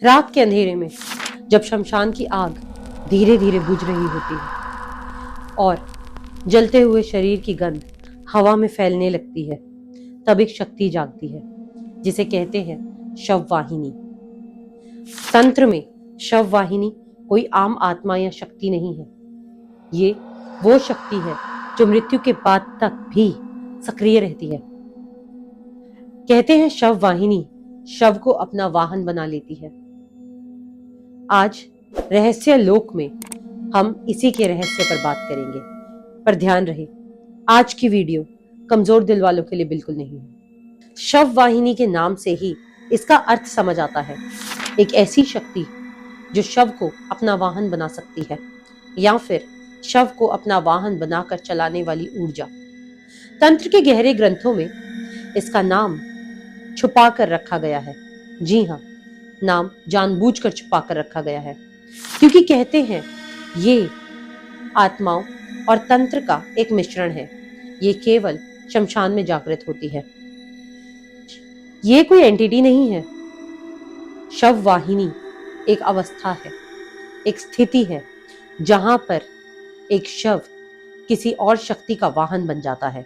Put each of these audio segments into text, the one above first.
रात के अंधेरे में जब शमशान की आग धीरे धीरे बुझ रही होती है और जलते हुए शरीर की गंध हवा में फैलने लगती है, तब एक शक्ति जागती है जिसे कहते हैं शव वाहिनी। तंत्र में शव वाहिनी कोई आम आत्मा या शक्ति नहीं है। ये वो शक्ति है जो मृत्यु के बाद तक भी सक्रिय रहती है। कहते हैं शव वाहिनी शव को अपना वाहन बना लेती है। आज रहस्य लोक में हम इसी के रहस्य पर बात करेंगे, पर ध्यान रहे आज की वीडियो कमजोर दिल वालों के लिए बिल्कुल नहीं है। शव वाहिनी के नाम से ही इसका अर्थ समझ आता है, एक ऐसी शक्ति जो शव को अपना वाहन बना सकती है या फिर शव को अपना वाहन बनाकर चलाने वाली ऊर्जा। तंत्र के गहरे ग्रंथों में इसका नाम छुपा कर रखा गया है। जी हाँ, नाम जानबूझकर छुपा कर रखा गया है, क्योंकि कहते हैं ये आत्माओं और तंत्र का एक मिश्रण है। ये केवल शमशान में जागृत होती है। ये कोई एंटिटी नहीं है। शव वाहिनी एक अवस्था है, एक स्थिति है जहां पर एक शव किसी और शक्ति का वाहन बन जाता है।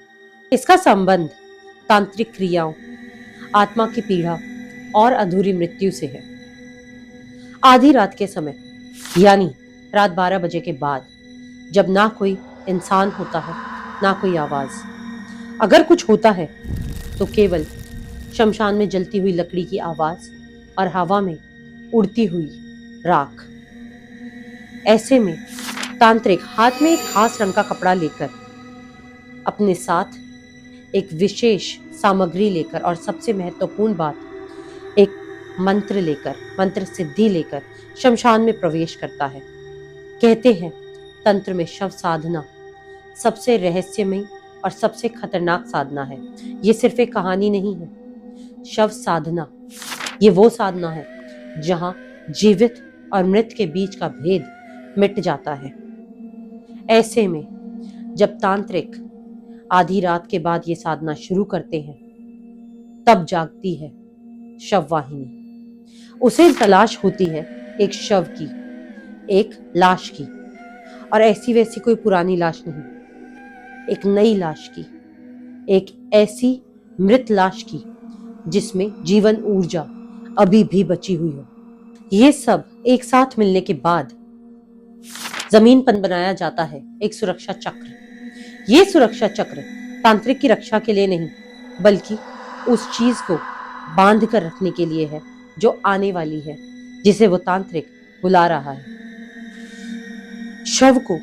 इसका संबंध तांत्रिक क्रियाओं, आत्मा की पीड़ा और अधूरी मृत्यु से है। आधी रात के समय, यानी रात 12 बजे के बाद, जब ना कोई इंसान होता है ना कोई आवाज, अगर कुछ होता है तो केवल शमशान में जलती हुई लकड़ी की आवाज और हवा में उड़ती हुई राख। ऐसे में तांत्रिक हाथ में एक खास रंग का कपड़ा लेकर, अपने साथ एक विशेष सामग्री लेकर और सबसे महत्वपूर्ण बात, एक मंत्र लेकर, मंत्र सिद्धि लेकर शमशान में प्रवेश करता है। कहते हैं तंत्र में शव साधना सबसे रहस्यमयी और सबसे खतरनाक साधना है। ये सिर्फ एक कहानी नहीं है। शव साधना ये वो साधना है जहां जीवित और मृत के बीच का भेद मिट जाता है। ऐसे में जब तांत्रिक आधी रात के बाद ये साधना शुरू करते हैं, तब जागती है शव वाहिनी। उसे तलाश होती है एक शव की, एक लाश की, और ऐसी वैसी कोई पुरानी लाश नहीं, एक नई लाश की, एक ऐसी मृत लाश की जिसमें जीवन ऊर्जा अभी भी बची हुई हो। ये सब एक साथ मिलने के बाद जमीन पर बनाया जाता है एक सुरक्षा चक्र। ये सुरक्षा चक्र तांत्रिक की रक्षा के लिए नहीं, बल्कि उस चीज को बांध कर रखने के लिए है जो आने वाली है, जिसे वो तांत्रिक बुला रहा है। शव को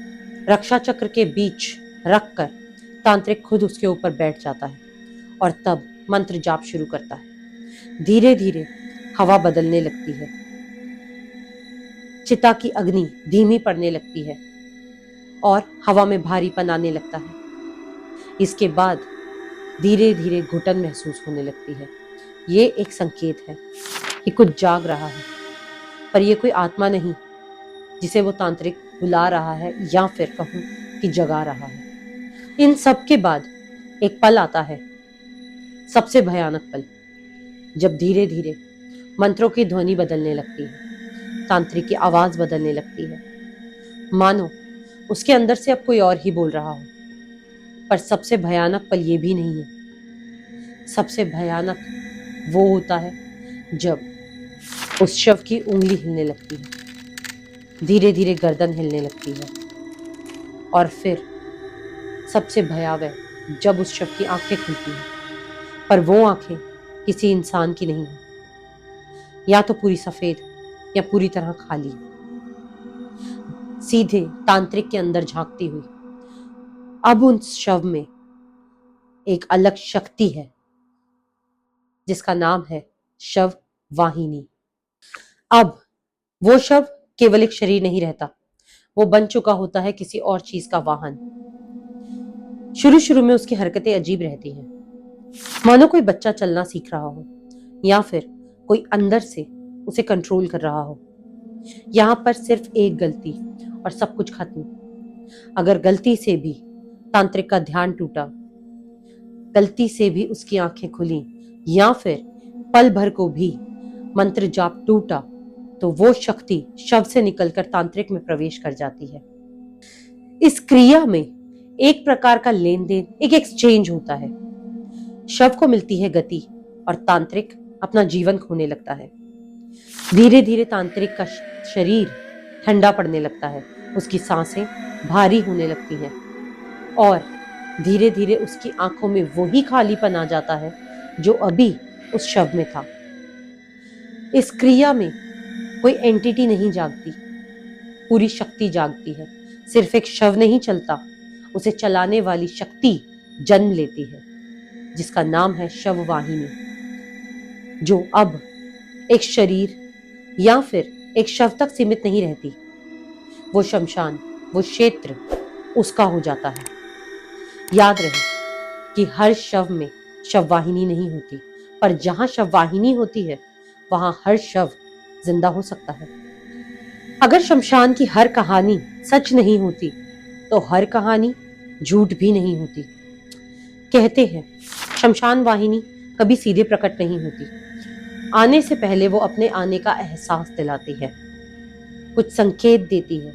रक्षा चक्र के बीच रखकर तांत्रिक खुद उसके ऊपर बैठ जाता है और तब मंत्र जाप शुरू करता है। धीरे धीरे हवा बदलने लगती है, चिता की अग्नि धीमी पड़ने लगती है और हवा में भारीपन आने लगता है। इसके बाद धीरे धीरे घुटन महसूस होने लगती है। ये एक संकेत है कि कुछ जाग रहा है, पर यह कोई आत्मा नहीं जिसे वो तांत्रिक बुला रहा है या फिर कहूं कि जगा रहा है। इन सब के बाद एक पल आता है, सबसे भयानक पल, जब धीरे धीरे मंत्रों की ध्वनि बदलने लगती है, तांत्रिक की आवाज बदलने लगती है, मानो उसके अंदर से अब कोई और ही बोल रहा हो। पर सबसे भयानक पल ये भी नहीं है। सबसे भयानक वो होता है जब उस शव की उंगली हिलने लगती है, धीरे धीरे गर्दन हिलने लगती है, और फिर सबसे भयावह जब उस शव की आंखें खुलती हैं, पर वो आंखें किसी इंसान की नहीं है, या तो पूरी सफेद या पूरी तरह खाली, सीधे तांत्रिक के अंदर झांकती हुई। अब उस शव में एक अलग शक्ति है जिसका नाम है शव वाहिनी। अब वो शव केवल एक शरीर नहीं रहता, वो बन चुका होता है किसी और चीज का वाहन। शुरू शुरू में उसकी हरकतें अजीब रहती हैं, मानो कोई बच्चा चलना सीख रहा हो या फिर कोई अंदर से उसे कंट्रोल कर रहा हो। यहां पर सिर्फ एक गलती और सब कुछ खत्म। अगर गलती से भी तांत्रिक का ध्यान टूटा, गलती से भी उसकी आंखें खुली, या फिर पल भर को भी मंत्र जाप टूटा, तो वो शक्ति शव से निकलकर तांत्रिक में प्रवेश कर जाती है। इस क्रिया में एक प्रकार का लेन देन, एक एक्सचेंज होता है। शव को मिलती है गति और तांत्रिक अपना जीवन खोने लगता है। धीरे धीरे तांत्रिक का शरीर ठंडा पड़ने लगता है, उसकी सांसें भारी होने लगती हैं और धीरे धीरे उसकी आंखों में वही खालीपन आ जाता है जो अभी उस शव में था। इस क्रिया में कोई एंटिटी नहीं जागती, पूरी शक्ति जागती है। सिर्फ एक शव नहीं चलता, उसे चलाने वाली शक्ति जन्म लेती है, जिसका नाम है शव वाहिनी, जो अब एक शरीर या फिर एक शव तक सीमित नहीं रहती। वो शमशान, वो क्षेत्र उसका हो जाता है। याद रहे कि हर शव में शव वाहिनी नहीं होती, पर जहां शव वाहिनी होती है वहां हर शव जिंदा हो सकता है। अगर शमशान की हर कहानी सच नहीं होती तो हर कहानी झूठ भी नहीं होती। कहते हैं शमशान वाहिनी कभी सीधे प्रकट नहीं होती, आने से पहले वो अपने आने का एहसास दिलाती है, कुछ संकेत देती है,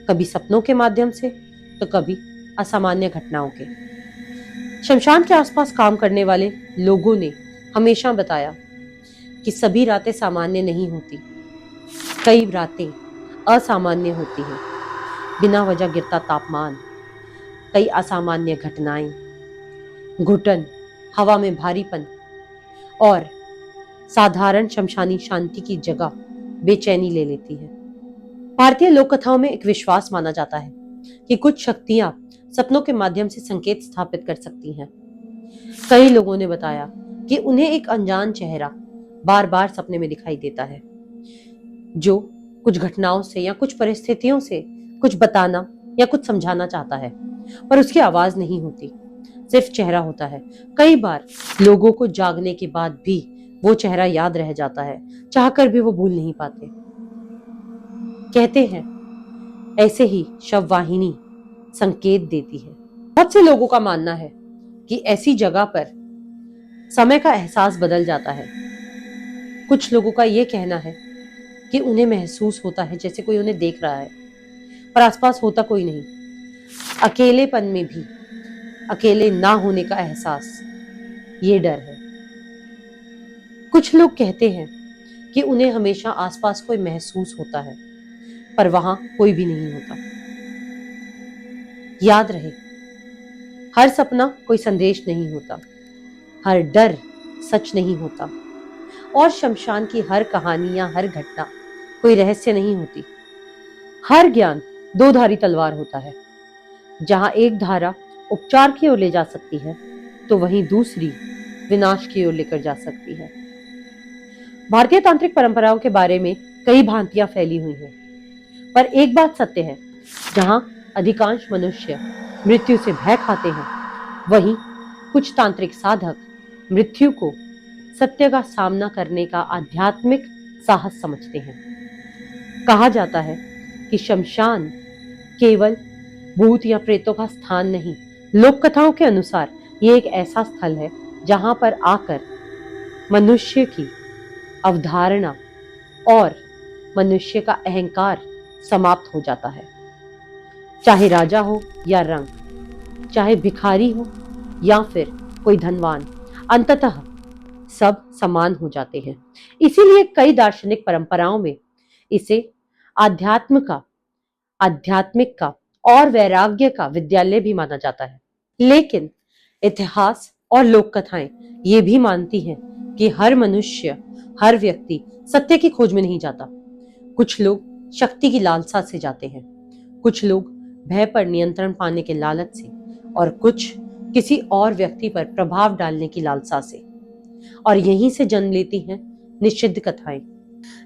कभी सपनों के माध्यम से तो कभी असामान्य घटनाओं के। शमशान के आसपास काम करने वाले लोगों ने हमेशा बताया कि सभी रातें सामान्य नहीं होती, कई रातें असामान्य होती हैं। बिना वजह गिरता तापमान, कई असामान्य घटनाएं, घुटन, हवा में भारीपन और साधारण शमशानी शांति की जगह बेचैनी ले लेती है। भारतीय लोक कथाओं में एक विश्वास माना जाता है कि कुछ शक्तियां सपनों के माध्यम से संकेत स्थापित कर सकती हैं। कई लोगों ने बताया कि उन्हें एक अनजान चेहरा बार बार सपने में दिखाई देता है, जो कुछ घटनाओं से या कुछ परिस्थितियों से कुछ बताना या कुछ समझाना चाहता है, पर उसकी आवाज नहीं होती, सिर्फ चेहरा होता है। कई बार लोगों को जागने के बाद भी वो चेहरा याद रह जाता है, चाहकर भी वो भूल नहीं पाते। कहते हैं ऐसे ही शव वाहिनी संकेत देती है। बहुत से लोगों का मानना है कि ऐसी जगह पर समय का एहसास बदल जाता है। कुछ लोगों का यह कहना है कि उन्हें महसूस होता है जैसे कोई उन्हें देख रहा है, पर आसपास होता कोई नहीं। अकेलेपन में भी अकेले ना होने का एहसास, ये डर है। कुछ लोग कहते हैं कि उन्हें हमेशा आसपास कोई महसूस होता है, पर वहां कोई भी नहीं होता। याद रहे, हर सपना कोई संदेश नहीं होता, हर डर सच नहीं होता, और शमशान की हर कहानी या हर घटना कोई रहस्य नहीं होती। हर ज्ञान दो धारी तलवार होता है। जहां एक धारा उपचार की ओर ले जा सकती है तो वहीं दूसरी विनाश की ओर लेकर जा सकती है। भारतीय तांत्रिक परंपराओं के बारे में कई भ्रांतियां फैली हुई हैं, पर एक बात सत्य है, जहां अधिकांश मनुष्य मृत्यु से भय खाते हैं, वहीं कुछ तांत्रिक साधक मृत्यु को सत्य का सामना करने का आध्यात्मिक साहस समझते हैं। कहा जाता है कि शमशान केवल भूत या प्रेतों का स्थान नहीं, लोक कथाओं के अनुसार ये एक ऐसा स्थल है जहां पर आकर मनुष्य की अवधारणा और मनुष्य का अहंकार समाप्त हो जाता है। चाहे राजा हो या रंग, चाहे भिखारी हो या फिर कोई धनवान, अंततः सब समान हो जाते हैं। इसीलिए कई दार्शनिक परंपराओं में इसे आध्यात्मिक का और वैराग्य का विद्यालय भी माना जाता है। लेकिन इतिहास और लोक कथाएं ये भी मानती हैं कि हर मनुष्य, हर व्यक्ति सत्य की खोज में नहीं जाता। कुछ लोग शक्ति की लालसा से जाते हैं, कुछ लोग भय पर नियंत्रण पाने के लालच से, और कुछ किसी और व्यक्ति पर प्रभाव डालने की लालसा से। और यहीं से जन्म लेती हैं निषिद्ध कथाएं।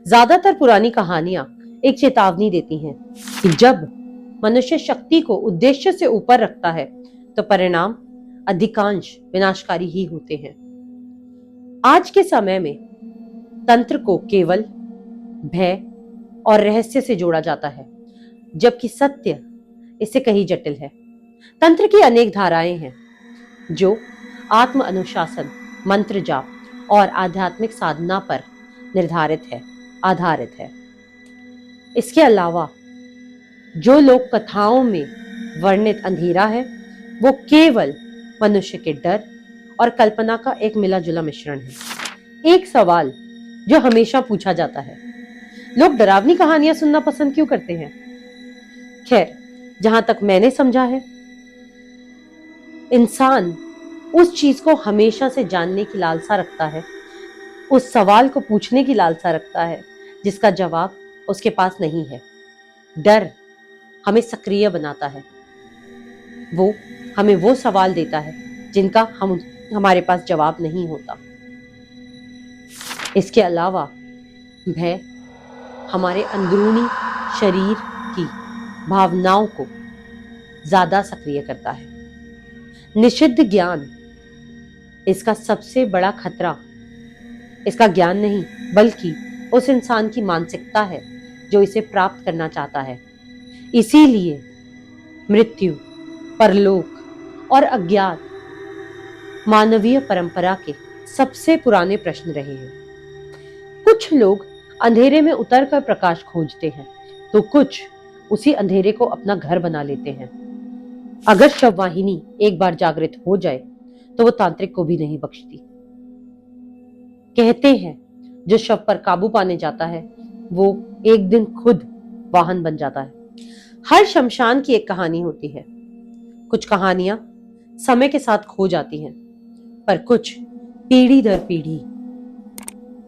ज्यादातर पुरानी कहानियां एक चेतावनी देती हैं कि जब मनुष्य शक्ति को उद्देश्य से ऊपर रखता है तो परिणाम अधिकांश विनाशकारी ही होते हैं। आज के समय में तंत्र को केवल भय और रहस्य से जोड़ा जाता है, जबकि सत्य इससे कहीं जटिल है। तंत्र की अनेक धाराएं हैं जो आत्म अनुशासन, मंत्र जाप और आध्यात्मिक साधना पर निर्धारित है। आधारित है। इसके अलावा जो लोक कथाओं में वर्णित अंधेरा है वो केवल मनुष्य के डर और कल्पना का एक मिला जुला मिश्रण है। एक सवाल जो हमेशा पूछा जाता है, लोग डरावनी कहानियां सुनना पसंद क्यों करते हैं? खैर, जहां तक मैंने समझा है, इंसान उस चीज को हमेशा से जानने की लालसा रखता है, उस सवाल को पूछने की लालसा रखता है जिसका जवाब उसके पास नहीं है। डर हमें सक्रिय बनाता है, वो हमें वो सवाल देता है जिनका हमारे पास जवाब नहीं होता। इसके अलावा भय हमारे अंदरूनी शरीर की भावनाओं को ज्यादा सक्रिय करता है। निषिद्ध ज्ञान इसका सबसे बड़ा खतरा इसका ज्ञान नहीं बल्कि उस इंसान की मानसिकता है जो इसे प्राप्त करना चाहता है। इसीलिए मृत्यु, परलोक और अज्ञात मानवीय परंपरा के सबसे पुराने प्रश्न रहे हैं। कुछ लोग अंधेरे में उतरकर प्रकाश खोजते हैं तो कुछ उसी अंधेरे को अपना घर बना लेते हैं। अगर शववाहिनी एक बार जागृत हो जाए तो वो तांत्रिक को भी नहीं बख्शती। कहते हैं जो शव पर काबू पाने जाता है वो एक दिन खुद वाहन बन जाता है। हर शमशान की एक कहानी होती है। कुछ कहानियां समय के साथ खो जाती हैं, पर कुछ पीढ़ी दर पीढ़ी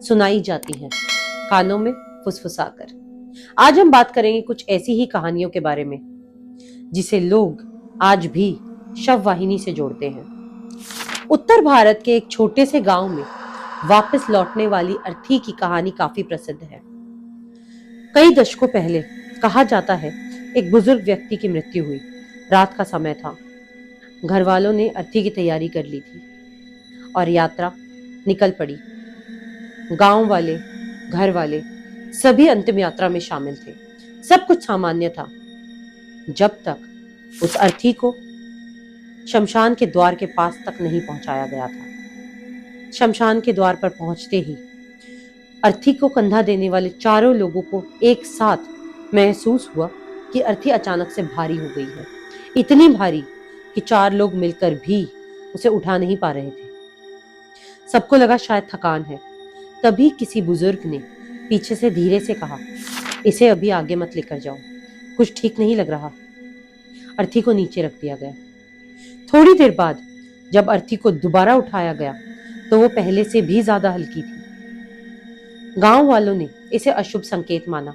सुनाई जाती हैं, कानों में फुसफुसाकर। आज हम बात करेंगे कुछ ऐसी ही कहानियों के बारे में जिसे लोग आज भी शव वाहिनी से जोड़ते हैं। उत्तर भारत के एक छोटे से गांव में वापस लौटने वाली अर्थी की कहानी काफी प्रसिद्ध है। कई दशकों पहले कहा जाता है एक बुजुर्ग व्यक्ति की मृत्यु हुई। रात का समय था। घर वालों ने अर्थी की तैयारी कर ली थी और यात्रा निकल पड़ी। गांव वाले, घर वाले सभी अंतिम यात्रा में शामिल थे। सब कुछ सामान्य था जब तक उस अर्थी को शमशान के द्वार के पास तक नहीं पहुंचाया गया था। शमशान के द्वार पर पहुंचते ही अर्थी को कंधा देने वाले चारों लोगों को एक साथ महसूस हुआ कि अर्थी अचानक से भारी हो गई है। इतनी भारी कि 4 लोग मिलकर भी उसे उठा नहीं पा रहे थे। सबको लगा शायद थकान है। तभी किसी बुजुर्ग ने पीछे से धीरे से कहा, इसे अभी आगे मत लेकर जाओ, कुछ ठीक नहीं लग रहा। अर्थी को नीचे रख दिया गया। थोड़ी देर बाद जब अर्थी को दोबारा उठाया गया तो वो पहले से भी ज्यादा हल्की थी। गांव वालों ने इसे अशुभ संकेत माना।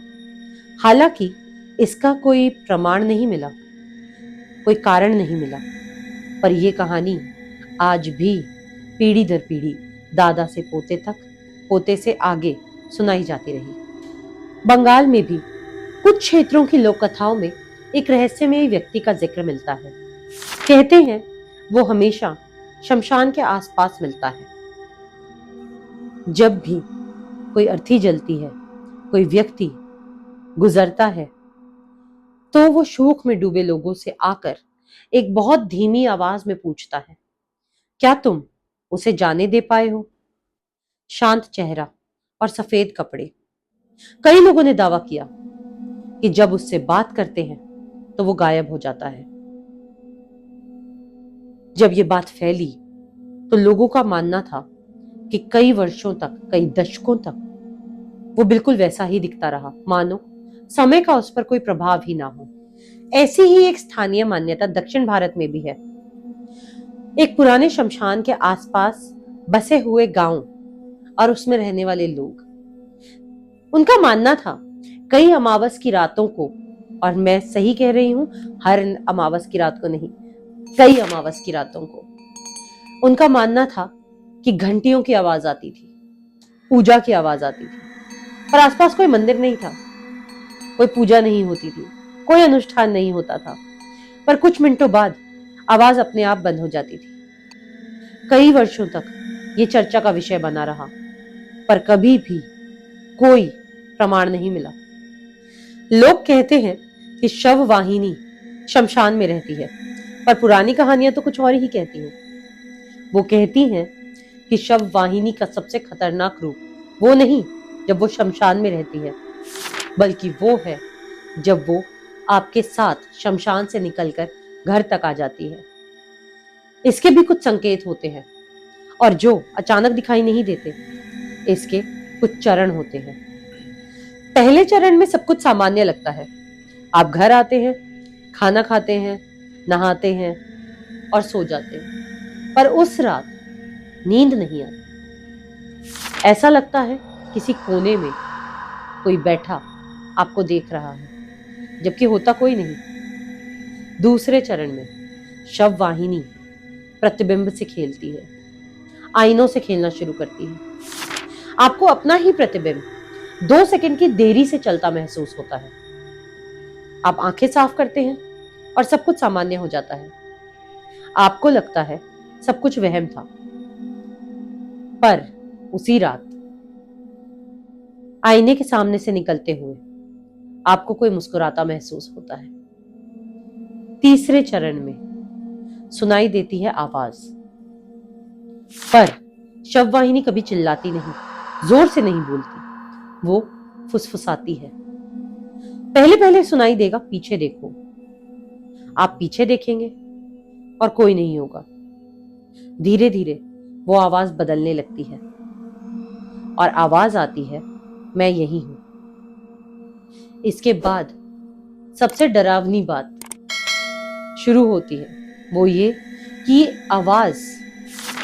हालांकि इसका कोई प्रमाण नहीं मिला, कोई कारण नहीं मिला, पर यह कहानी आज भी पीढ़ी दर पीढ़ी, दादा से पोते तक, पोते से आगे सुनाई जाती रही। बंगाल में भी कुछ क्षेत्रों की लोक कथाओं में एक रहस्यमय व्यक्ति का जिक्र मिलता है। कहते हैं वो हमेशा शमशान के आसपास मिलता है। जब भी कोई अर्थी जलती है, कोई व्यक्ति गुजरता है, तो वो शोक में डूबे लोगों से आकर एक बहुत धीमी आवाज में पूछता है, क्या तुम उसे जाने दे पाए हो? शांत चेहरा और सफेद कपड़े। कई लोगों ने दावा किया कि जब उससे बात करते हैं तो वो गायब हो जाता है। जब ये बात फैली तो लोगों का मानना था कि कई वर्षों तक, कई दशकों तक वो बिल्कुल वैसा ही दिखता रहा, मानो समय का उस पर कोई प्रभाव ही ना हो। ऐसी ही एक स्थानीय मान्यता दक्षिण भारत में भी है। एक पुराने शमशान के आसपास बसे हुए गांव और उसमें रहने वाले लोग, उनका मानना था कई अमावस की रातों को, और मैं सही कह रही हूं, हर अमावस की रात को नहीं, कई अमावस की रातों को, उनका मानना था कि घंटियों की आवाज आती थी, पूजा की आवाज आती थी, पर आसपास कोई मंदिर नहीं था, कोई पूजा नहीं होती थी, कोई अनुष्ठान नहीं होता था। पर कुछ मिनटों बाद आवाज अपने आप बंद हो जाती थी। कई वर्षों तक ये चर्चा का विषय बना रहा, पर कभी भी कोई प्रमाण नहीं मिला। लोग कहते हैं कि शव वाहिनी शमशान में रहती है, पर पुरानी कहानियां तो कुछ और ही कहती हैं। वो कहती हैं कि शव वाहिनी का सबसे खतरनाक रूप वो नहीं जब वो शमशान में रहती है, बल्कि वो है जब वो आपके साथ शमशान से निकलकर घर तक आ जाती है। इसके भी कुछ संकेत होते हैं और जो अचानक दिखाई नहीं देते। इसके कुछ चरण होते हैं। पहले चरण में सब कुछ सामान्य लगता है। आप घर आते हैं, खाना खाते हैं, नहाते हैं और सो जाते हैं, पर उस रात नींद नहीं आती। ऐसा लगता है किसी कोने में कोई बैठा आपको देख रहा है, जबकि होता कोई नहीं। दूसरे चरण में शव वाहिनी प्रतिबिंब से खेलती है, आईनों से खेलना शुरू करती है। आपको अपना ही प्रतिबिंब 2 सेकंड की देरी से चलता महसूस होता है। आप आंखें साफ करते हैं और सब कुछ सामान्य हो जाता है। आपको लगता है सब कुछ वहम था, पर उसी रात आईने के सामने से निकलते हुए आपको कोई मुस्कुराता महसूस होता है। तीसरे चरण में सुनाई देती है आवाज, पर शववाहिनी कभी चिल्लाती नहीं, जोर से नहीं बोलती, वो फुसफुसाती है। पहले पहले सुनाई देगा, पीछे देखो। आप पीछे देखेंगे और कोई नहीं होगा। धीरे धीरे वो आवाज बदलने लगती है और आवाज आती है, मैं यही हूं। इसके बाद सबसे डरावनी बात शुरू होती है, वो ये कि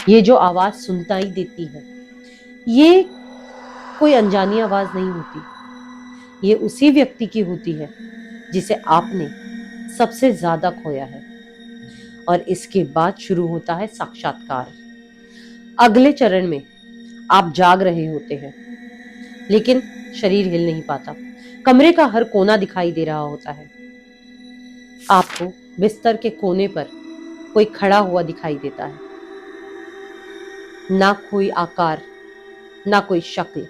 ये जो आवाज सुनताई देती है, ये कोई अनजानी आवाज नहीं होती। ये उसी व्यक्ति की होती है जिसे आपने सबसे ज्यादा खोया है। और इसके बाद शुरू होता है साक्षात्कार। अगले चरण में आप जाग रहे होते हैं, लेकिन शरीर हिल नहीं पाता। कमरे का हर कोना दिखाई दे रहा होता है। आपको बिस्तर के कोने पर कोई खड़ा हुआ दिखाई देता है। ना कोई आकार, ना कोई शक्ल,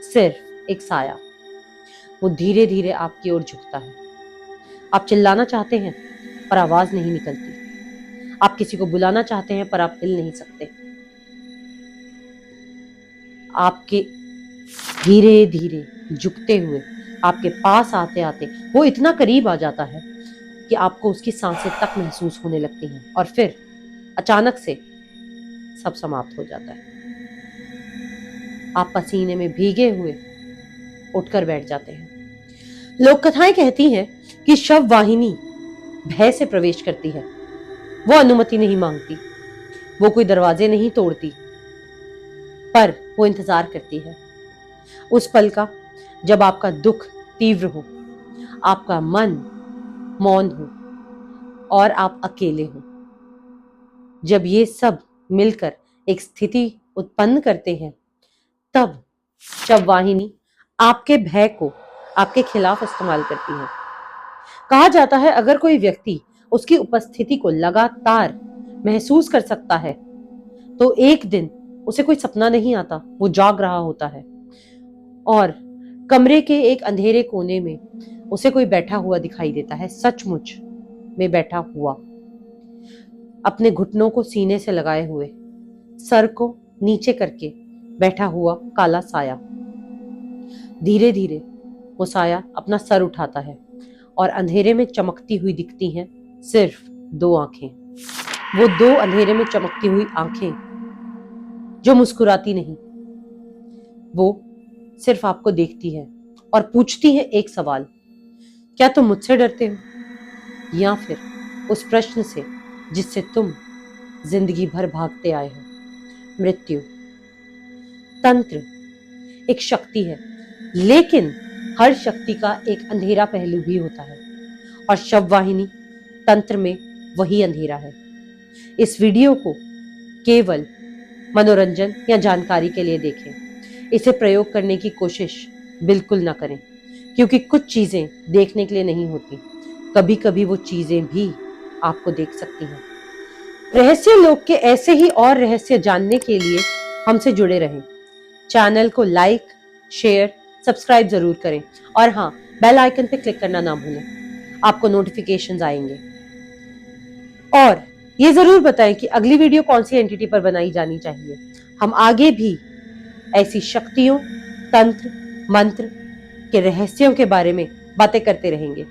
सिर्फ एक साया। वो धीरे धीरे आपकी ओर झुकता है। आप चिल्लाना चाहते हैं पर आवाज नहीं निकलती। आप किसी को बुलाना चाहते हैं पर आप हिल नहीं सकते। आपके धीरे धीरे झुकते हुए आपके पास आते आते वो इतना करीब आ जाता है कि आपको उसकी सांसें तक महसूस होने लगती हैं और फिर अचानक से सब समाप्त हो जाता है। आप पसीने में भीगे हुए उठकर बैठ जाते हैं। लोक कथाएं कहती हैं कि शव वाहिनी भय से प्रवेश करती है। वो अनुमति नहीं मांगती, वो कोई दरवाजे नहीं तोड़ती, पर वो इंतजार करती है उस पल का जब आपका दुख तीव्र हो, आपका मन मौन हो और आप अकेले हो। जब ये सब मिलकर एक स्थिति उत्पन्न करते हैं, तब शववाहिनी आपके भय को आपके खिलाफ इस्तेमाल करती है। कहा जाता है अगर कोई व्यक्ति उसकी उपस्थिति को लगातार महसूस कर सकता है तो एक दिन उसे कोई सपना नहीं आता, वो जाग रहा होता है और कमरे के एक अंधेरे कोने में उसे कोई बैठा हुआ दिखाई देता है, सचमुच में बैठा हुआ, अपने घुटनों को सीने से लगाए हुए, सर को नीचे करके बैठा हुआ काला साया। धीरे धीरे वो साया अपना सर उठाता है और अंधेरे में चमकती हुई दिखती हैं सिर्फ 2 आंखें। वो 2 अंधेरे में चमकती हुई आंखें जो मुस्कुराती नहीं, वो सिर्फ आपको देखती है और पूछती है एक सवाल, क्या तुम मुझसे डरते हो? या फिर उस प्रश्न से जिससे तुम जिंदगी भर भागते आए हो, मृत्यु। तंत्र एक शक्ति है, लेकिन हर शक्ति का एक अंधेरा पहलू भी होता है और शववाहिनी तंत्र में वही अंधेरा है। इस वीडियो को केवल मनोरंजन या जानकारी के लिए देखें। इसे प्रयोग करने की कोशिश बिल्कुल ना करें, क्योंकि कुछ चीजें देखने के लिए नहीं होती। कभी कभी वो चीजें भी आपको देख सकती हैं। रहस्य लोक के ऐसे ही और रहस्य जानने के लिए हमसे जुड़े रहें। चैनल को लाइक, शेयर, सब्सक्राइब जरूर करें और हाँ, बेल आइकन पे क्लिक करना ना भूलें, आपको नोटिफिकेशंस आएंगे। और ये जरूर बताएं कि अगली वीडियो कौन सी एंटिटी पर बनाई जानी चाहिए। हम आगे भी ऐसी शक्तियों, तंत्र मंत्र के रहस्यों के बारे में बातें करते रहेंगे।